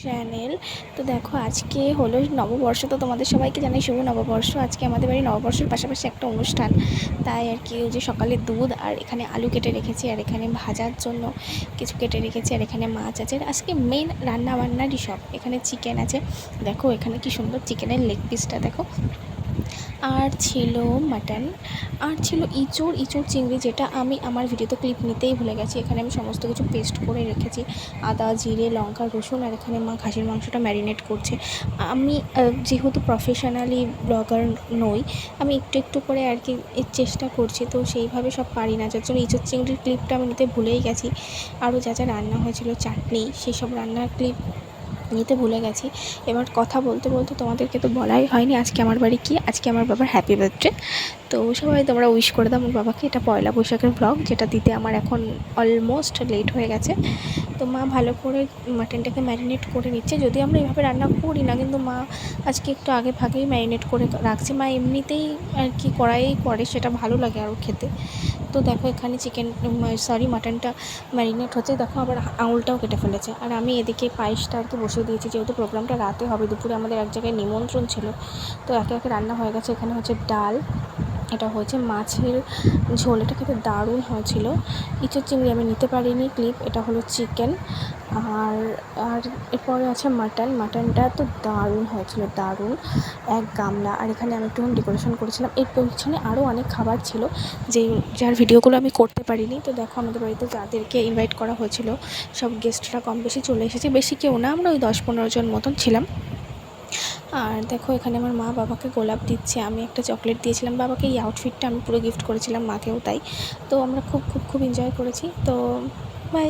Channel. তো দেখো আজকে হলো নববর্ষ, তো তোমাদের সবাইকে জানাই শুভ নববর্ষ। আজকে আমাদের বাড়ি নববর্ষের পাশাপাশি একটা অনুষ্ঠান, তাই আর কি ওই যে সকালে দুধ আর এখানে আলু কেটে রেখেছি, আর এখানে ভাজার জন্য কিছু কেটে রেখেছি, আর এখানে মাছ আছে। আর আজকে মেন রান্না বান্নারই সব, এখানে চিকেন আছে, দেখো এখানে কি সুন্দর চিকেনের লেগ পিসটা দেখো, আর ছিল মাটন, আর ছিল ইঁচড় চিংড়ি, যেটা আমি আমার ভিডিওতে ক্লিপ নিতেই ভুলে গেছি। এখানে আমি সমস্ত কিছু পেস্ট করে রেখেছি, আদা জিরে লঙ্কা রসুন, আর এখানে মা খাসির মাংসটা ম্যারিনেট করছে। আমি যেহেতু প্রফেশনালি ব্লগার নই, আমি একটু একটু করে আর কি এর চেষ্টা করছি, তো সেইভাবে সব পারি না, যার জন্য ইঁচড় চিংড়ির ক্লিপটা আমি নিতে ভুলেই গেছি। আরও যা যা রান্না হয়েছিল, চাটনি, সেই সব রান্নার ক্লিপ নিতে ভুলে গেছি। এবার কথা বলতে বলতে তোমাদেরকে তো বলাই হয়নি আজকে আমার বাড়ি কি, আজকে আমার বাবার হ্যাপি বার্থডে। তো সবাই তোমরা উইশ করে দাও আমার বাবাকে। এটা পয়লা বৈশাখের ব্লগ, যেটা দিতে আমার এখন অলমোস্ট লেট হয়ে গেছে। তো মা ভালো করে মাটনটাকে ম্যারিনেট করে নিচ্ছে, যদি আমরা এভাবে রান্না করি না, কিন্তু মা আজকে একটু আগে ভাগেই ম্যারিনেট করে রাখছে। মা এমনিতেই আর কি কড়াইয়েই করে, সেটা ভালো লাগে আরও খেতে। তো দেখো এখানে মাটনটা ম্যারিনেট হচ্ছে, দেখো আবার আঙুলটাও কেটে ফেলেছে। আর আমি এদিকে পায়েসটা আর কি বসিয়ে দিয়েছি, যেহেতু প্রোগ্রামটা রাতে হবে, দুপুরে আমাদের এক জায়গায় নিমন্ত্রণ ছিল। তো একে একে রান্না হয়ে গেছে। এখানে হচ্ছে ডাল, এটা হচ্ছে মাছের ঝোল, এটা খেতে দারুণ হয়েছিল। ইঁচড় চিংড়ি আমি নিতে পারিনি ক্লিপ, এটা হলো চিকেন। আর আর এরপরে আছে মাটনটা তো দারুণ হয়েছিল, দারুণ এক গামলা। আর এখানে আমি একটুখানি ডেকোরেশন করেছিলাম, এর পেছনে আরও অনেক খাবার ছিল যার ভিডিওগুলো আমি করতে পারিনি। তো দেখো আমাদের বাড়িতে যাদেরকে ইনভাইট করা হয়েছিল, সব গেস্টরা কম বেশি চলে এসেছে, বেশি কেউ না, আমরা ওই 10-15 জন মতন ছিলাম। আর দেখো এখানে আমার মা বাবাকে গোলাপ দিচ্ছে, আমি একটা চকলেট দিয়েছিলাম বাবাকে। এই আউটফিটটা আমি পুরো গিফট করেছিলাম মাকেও তাই। তো আমরা খুব খুব খুব এনজয় করেছি। তো বাই।